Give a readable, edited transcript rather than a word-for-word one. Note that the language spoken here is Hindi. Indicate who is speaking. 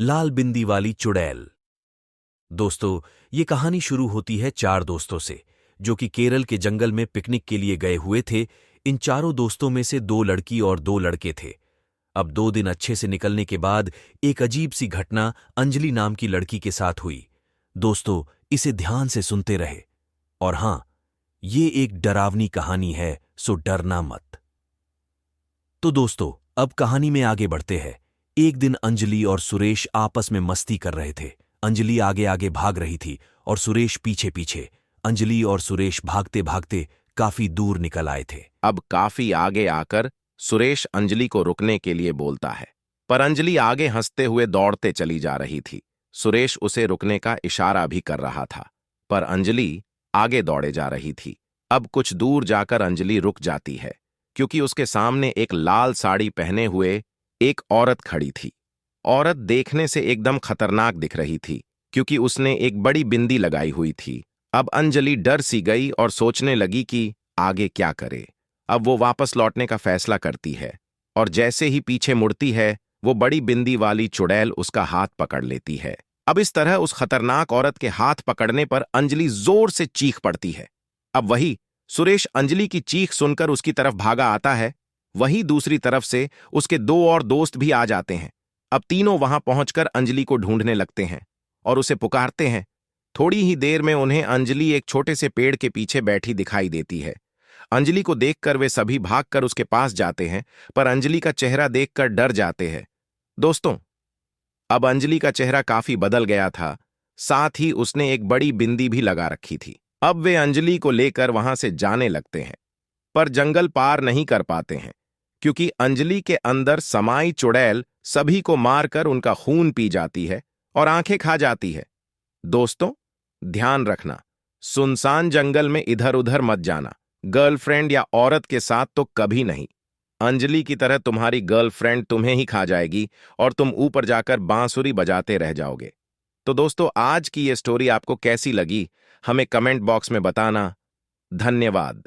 Speaker 1: लाल बिंदी वाली चुड़ैल। दोस्तों, ये कहानी शुरू होती है चार दोस्तों से जो कि केरल के जंगल में पिकनिक के लिए गए हुए थे। इन चारों दोस्तों में से दो लड़की और दो लड़के थे। अब 2 दिन अच्छे से निकलने के बाद एक अजीब सी घटना अंजलि नाम की लड़की के साथ हुई। दोस्तों, इसे ध्यान से सुनते रहे। और हां, ये एक डरावनी कहानी है, सो डरना मत। तो दोस्तों, अब कहानी में आगे बढ़ते हैं। एक दिन अंजलि और सुरेश आपस में मस्ती कर रहे थे। अंजलि आगे आगे भाग रही थी और सुरेश पीछे पीछे। अंजलि और सुरेश भागते भागते काफी दूर निकल आए थे।
Speaker 2: अब काफी आगे आकर सुरेश अंजलि को रुकने के लिए बोलता है, पर अंजलि आगे हंसते हुए दौड़ते चली जा रही थी। सुरेश उसे रुकने का इशारा भी कर रहा था, पर अंजलि आगे दौड़े जा रही थी। अब कुछ दूर जाकर अंजलि रुक जाती है, क्योंकि उसके सामने एक लाल साड़ी पहने हुए एक औरत खड़ी थी। औरत देखने से एकदम खतरनाक दिख रही थी, क्योंकि उसने एक बड़ी बिंदी लगाई हुई थी। अब अंजलि डर सी गई और सोचने लगी कि आगे क्या करे। अब वो वापस लौटने का फैसला करती है, और जैसे ही पीछे मुड़ती है, वो बड़ी बिंदी वाली चुड़ैल उसका हाथ पकड़ लेती है। अब इस तरह उस खतरनाक औरत के हाथ पकड़ने पर अंजलि जोर से चीख पड़ती है। अब वही सुरेश अंजलि की चीख सुनकर उसकी तरफ भागा आता है। वहीं दूसरी तरफ से उसके दो और दोस्त भी आ जाते हैं। अब तीनों वहां पहुंचकर अंजलि को ढूंढने लगते हैं और उसे पुकारते हैं। थोड़ी ही देर में उन्हें अंजलि एक छोटे से पेड़ के पीछे बैठी दिखाई देती है। अंजलि को देखकर वे सभी भागकर उसके पास जाते हैं, पर अंजलि का चेहरा देखकर डर जाते हैं। दोस्तों, अब अंजलि का चेहरा काफी बदल गया था, साथ ही उसने एक बड़ी बिंदी भी लगा रखी थी। अब वे अंजलि को लेकर वहां से जाने लगते हैं, पर जंगल पार नहीं कर पाते हैं, क्योंकि अंजलि के अंदर समाई चुड़ैल सभी को मारकर उनका खून पी जाती है और आंखें खा जाती है। दोस्तों, ध्यान रखना, सुनसान जंगल में इधर उधर मत जाना। गर्लफ्रेंड या औरत के साथ तो कभी नहीं। अंजलि की तरह तुम्हारी गर्लफ्रेंड तुम्हें ही खा जाएगी और तुम ऊपर जाकर बांसुरी बजाते रह जाओगे। तो दोस्तों, आज की ये स्टोरी आपको कैसी लगी, हमें कमेंट बॉक्स में बताना। धन्यवाद।